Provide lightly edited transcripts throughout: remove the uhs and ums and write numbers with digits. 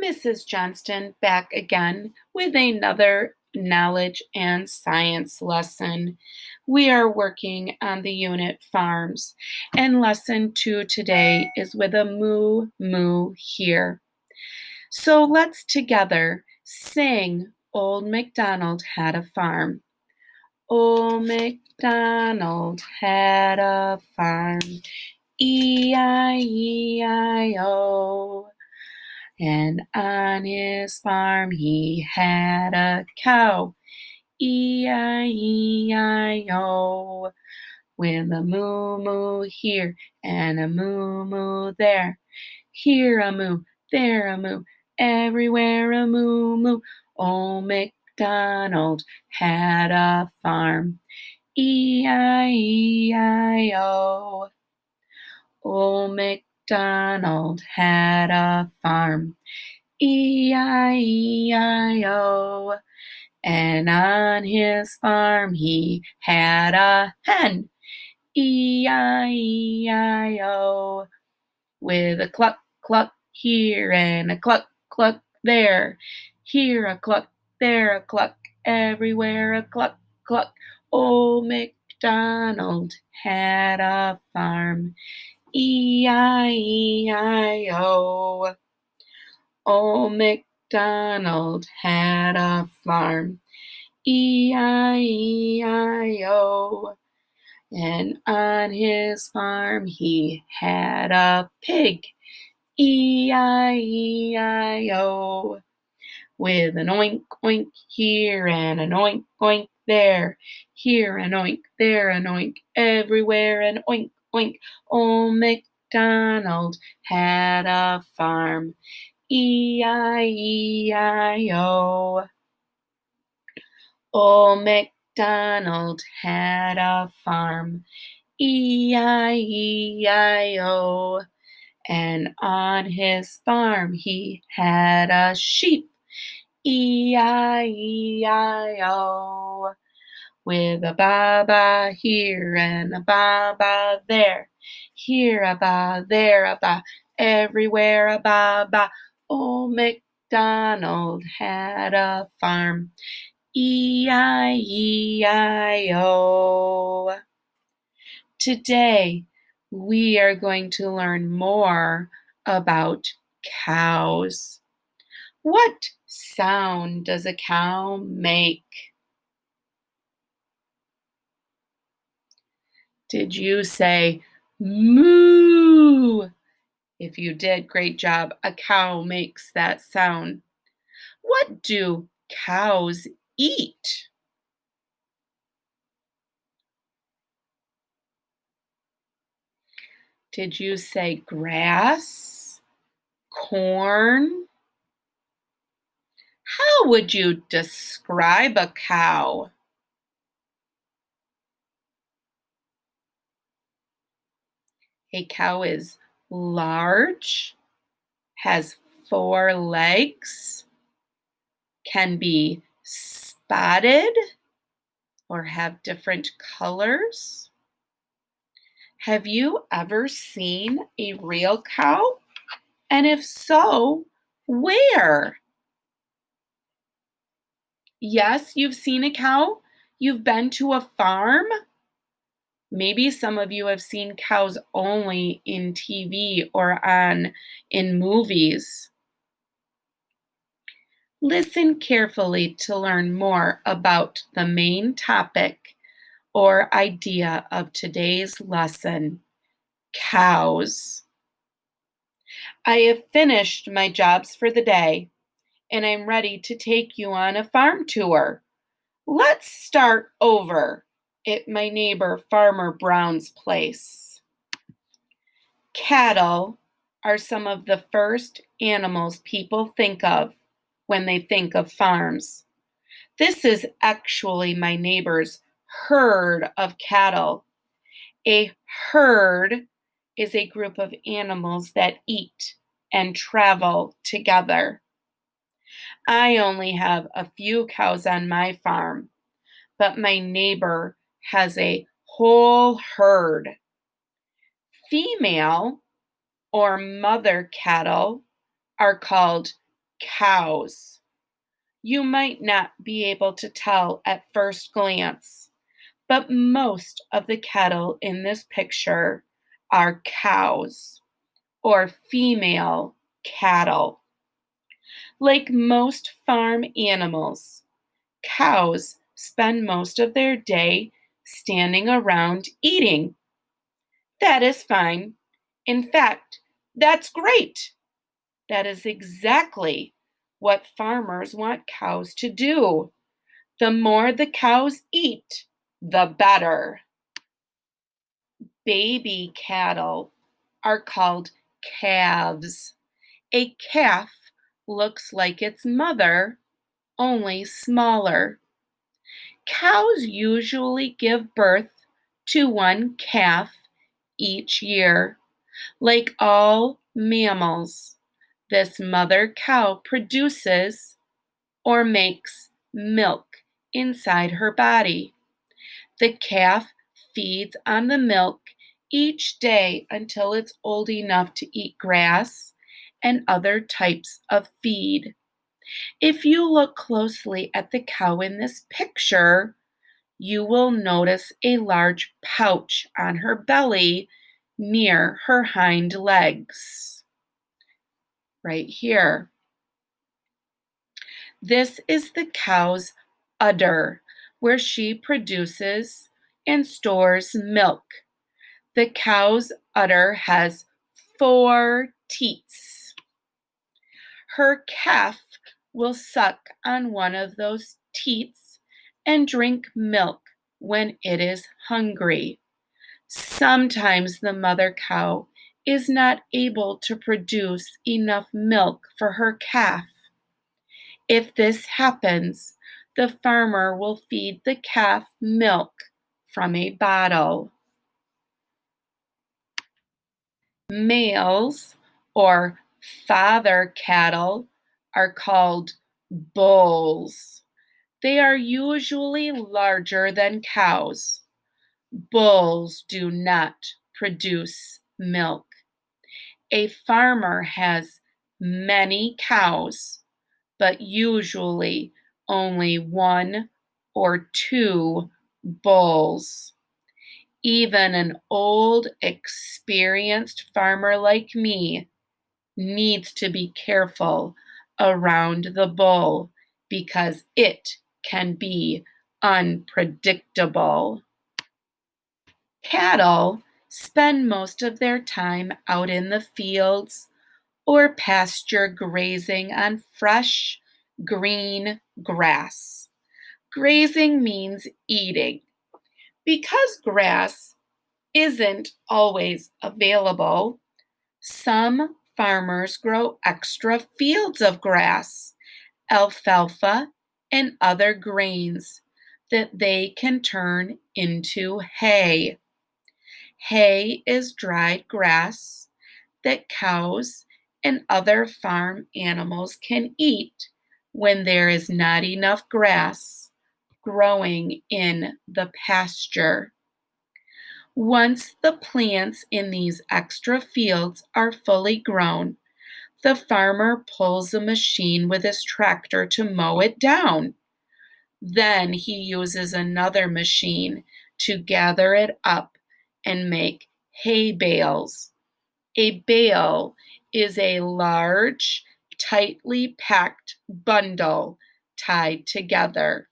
Mrs. Johnston back again with another knowledge and science lesson. We are working on the unit farms, and lesson 2 today is with a moo here. So let's together sing Old MacDonald Had a Farm. Old MacDonald had a farm, E-I-E-I-O. And on his farm he had a cow, E-I-E-I-O. With a moo here and a moo there. Here a moo, there a moo, everywhere a moo. Old MacDonald had a farm, E-I-E-I-O. Old MacDonald had a farm, E-I-E-I-O. And on his farm he had a hen, E-I-E-I-O. With a cluck, cluck here and a cluck, cluck there. Here a cluck, there a cluck, everywhere a cluck, cluck. Old MacDonald had a farm, E-I-E-I-O. Old MacDonald had a farm, E-I-E-I-O. And on his farm he had a pig, E-I-E-I-O. With an oink, oink here and an oink, oink there. Here an oink, there an oink, everywhere an oink, oink. Old MacDonald had a farm, E-I-E-I-O. Old MacDonald had a farm, E-I-E-I-O. And on his farm he had a sheep, E-I-E-I-O. With a ba-ba here and a ba-ba there. Here a ba, there a ba, everywhere a ba-ba. Old MacDonald had a farm, E-I-E-I-O. Today, we are going to learn more about cows. What sound does a cow make? Did you say moo? If you did, great job. A cow makes that sound. What do cows eat? Did you say grass? Corn? How would you describe a cow? A cow is large, has 4 legs, can be spotted or have different colors. Have you ever seen a real cow? And if so, where? Yes, you've seen a cow? You've been to a farm? Maybe some of you have seen cows only in TV or in movies. Listen carefully to learn more about the main topic or idea of today's lesson, cows. I have finished my jobs for the day, and I'm ready to take you on a farm tour. Let's start over at my neighbor Farmer Brown's place. Cattle are some of the first animals people think of when they think of farms. This is actually my neighbor's herd of cattle. A herd is a group of animals that eat and travel together. I only have a few cows on my farm, but my neighbor has a whole herd. Female or mother cattle are called Cows. You might not be able to tell at first glance, but most of the cattle in this picture are cows or female cattle. Like most farm animals, cows spend most of their day standing around eating. That is fine. In fact, that's great. That is exactly what farmers want cows to do. The more the cows eat, the better. Baby cattle are called calves. A calf looks like its mother, only smaller. Cows usually give birth to one calf each year. Like all mammals, this mother cow produces or makes milk inside her body. The calf feeds on the milk each day until it's old enough to eat grass and other types of feed. If you look closely at the cow in this picture, you will notice a large pouch on her belly near her hind legs, right here. This is the cow's udder, where she produces and stores milk. The cow's udder has 4 teats. Her calf will suck on one of those teats and drink milk when it is hungry. Sometimes the mother cow is not able to produce enough milk for her calf. If this happens, the farmer will feed the calf milk from a bottle. Males or father cattle are called bulls. They are usually larger than cows. Bulls do not produce milk. A farmer has many cows, but usually only 1 or 2 bulls. Even an old, experienced farmer like me needs to be careful around the bull because it can be unpredictable. Cattle spend most of their time out in the fields or pasture grazing on fresh, green grass. Grazing means eating. Because grass isn't always available, some farmers grow extra fields of grass, alfalfa, and other grains that they can turn into hay. Hay is dried grass that cows and other farm animals can eat when there is not enough grass growing in the pasture. Once the plants in these extra fields are fully grown, the farmer pulls a machine with his tractor to mow it down. Then he uses another machine to gather it up and make hay bales. A bale is a large, tightly packed bundle tied together.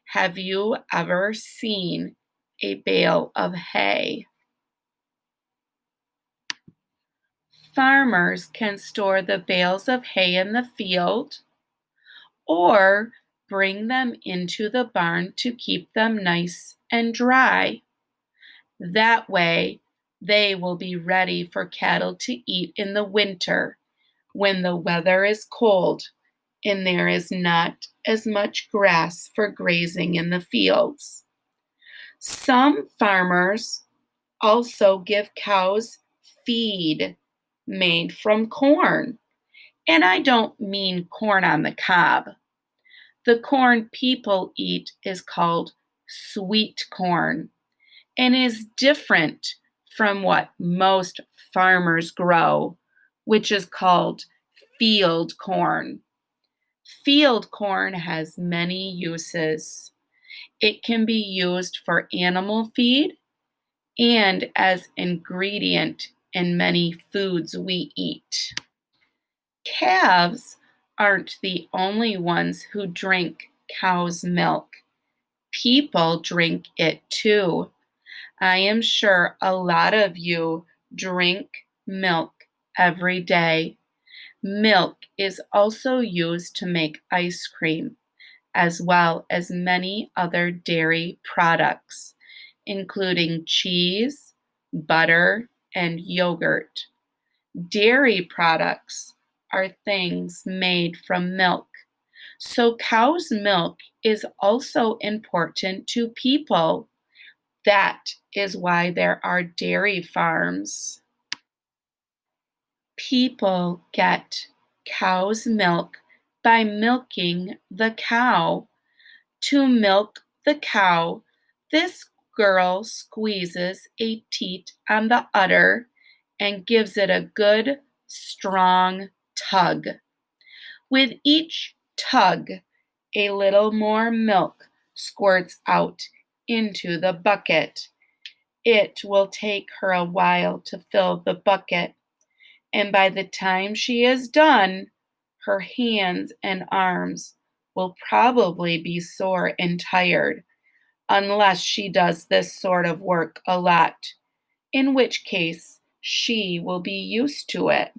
Have you ever seen a bale of hay? Farmers can store the bales of hay in the field or bring them into the barn to keep them nice and dry. That way, they will be ready for cattle to eat in the winter when the weather is cold and there is not as much grass for grazing in the fields. Some farmers also give cows feed made from corn. And I don't mean corn on the cob. The corn people eat is called sweet corn and is different from what most farmers grow, which is called field corn. Field corn has many uses. It can be used for animal feed and as ingredient in many foods we eat. Calves aren't the only ones who drink cow's milk. People drink it too. I am sure a lot of you drink milk every day. Milk is also used to make ice cream, as well as many other dairy products, including cheese, butter, and yogurt. Dairy products are things made from milk. So, cow's milk is also important to people. That is why there are dairy farms. People get cow's milk by milking the cow. To milk the cow, this girl squeezes a teat on the udder and gives it a good, strong tug. With each tug, a little more milk squirts out into the bucket. It will take her a while to fill the bucket, and by the time she is done, her hands and arms will probably be sore and tired, unless she does this sort of work a lot, in which case she will be used to it.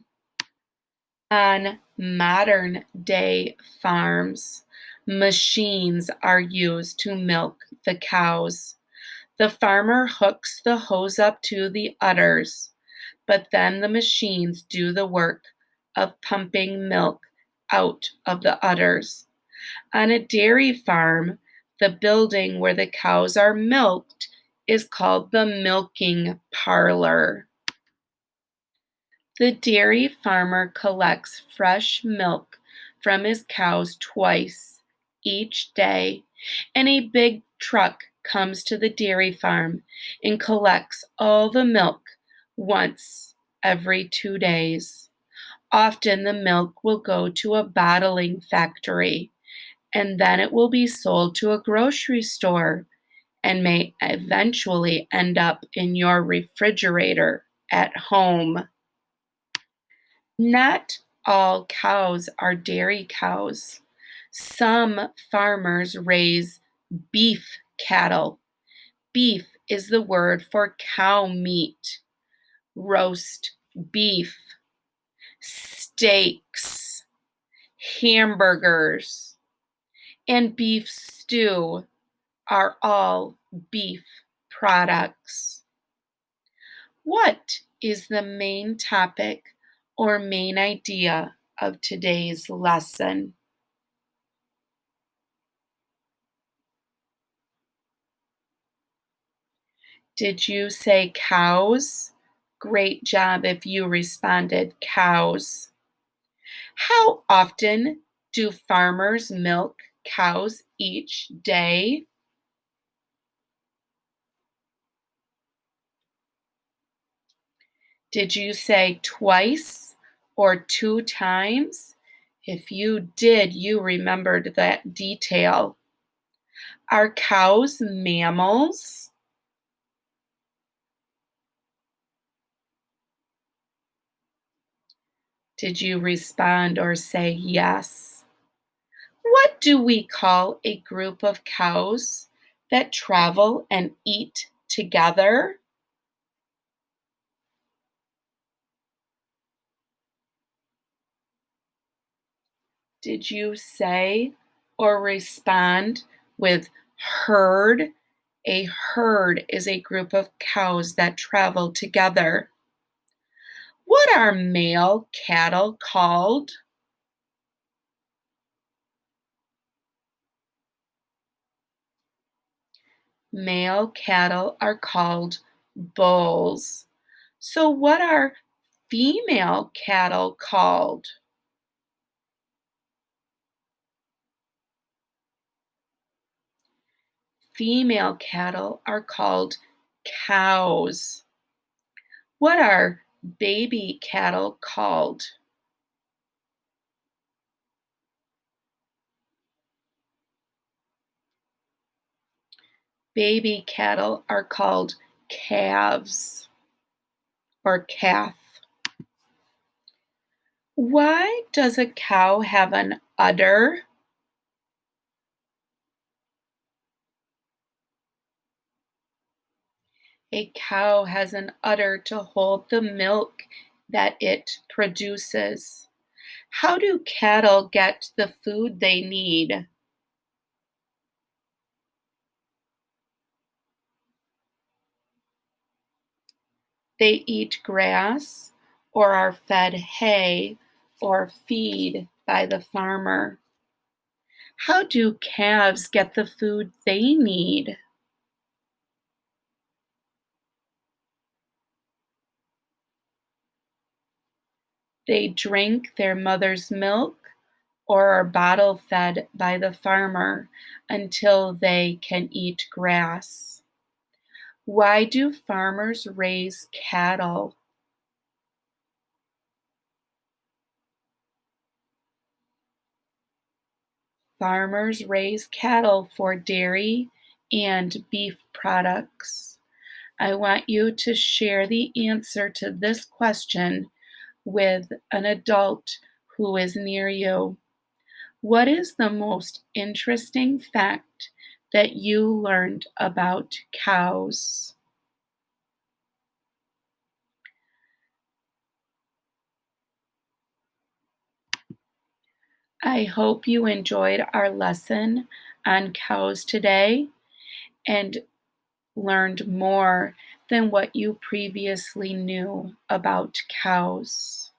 On modern day farms, machines are used to milk the cows. The farmer hooks the hose up to the udders, but then the machines do the work of pumping milk out of the udders. On a dairy farm, the building where the cows are milked is called the milking parlor. The dairy farmer collects fresh milk from his cows twice each day, and a big truck comes to the dairy farm and collects all the milk once every 2 days. Often the milk will go to a bottling factory, and then it will be sold to a grocery store and may eventually end up in your refrigerator at home. Not all cows are dairy cows. Some farmers raise beef cattle. Beef is the word for cow meat. Roast beef, steaks, hamburgers, and beef stew are all beef products. What is the main topic or main idea of today's lesson? Did you say cows? Great job if you responded cows. How often do farmers milk cows each day? Did you say twice or 2 times? If you did, you remembered that detail. Are cows mammals? Did you respond or say yes? What do we call a group of cows that travel and eat together? Did you say or respond with herd? A herd is a group of cows that travel together. What are male cattle called? Male cattle are called bulls. So, what are female cattle called? Female cattle are called cows. What are baby cattle called? Baby cattle are called calves or calf. Why does a cow have an udder? A cow has an udder to hold the milk that it produces. How do cattle get the food they need? They eat grass or are fed hay or feed by the farmer. How do calves get the food they need? They drink their mother's milk or are bottle fed by the farmer until they can eat grass. Why do farmers raise cattle? Farmers raise cattle for dairy and beef products. I want you to share the answer to this question with an adult who is near you. What is the most interesting fact that you learned about cows? I hope you enjoyed our lesson on cows today and learned more than what you previously knew about cows.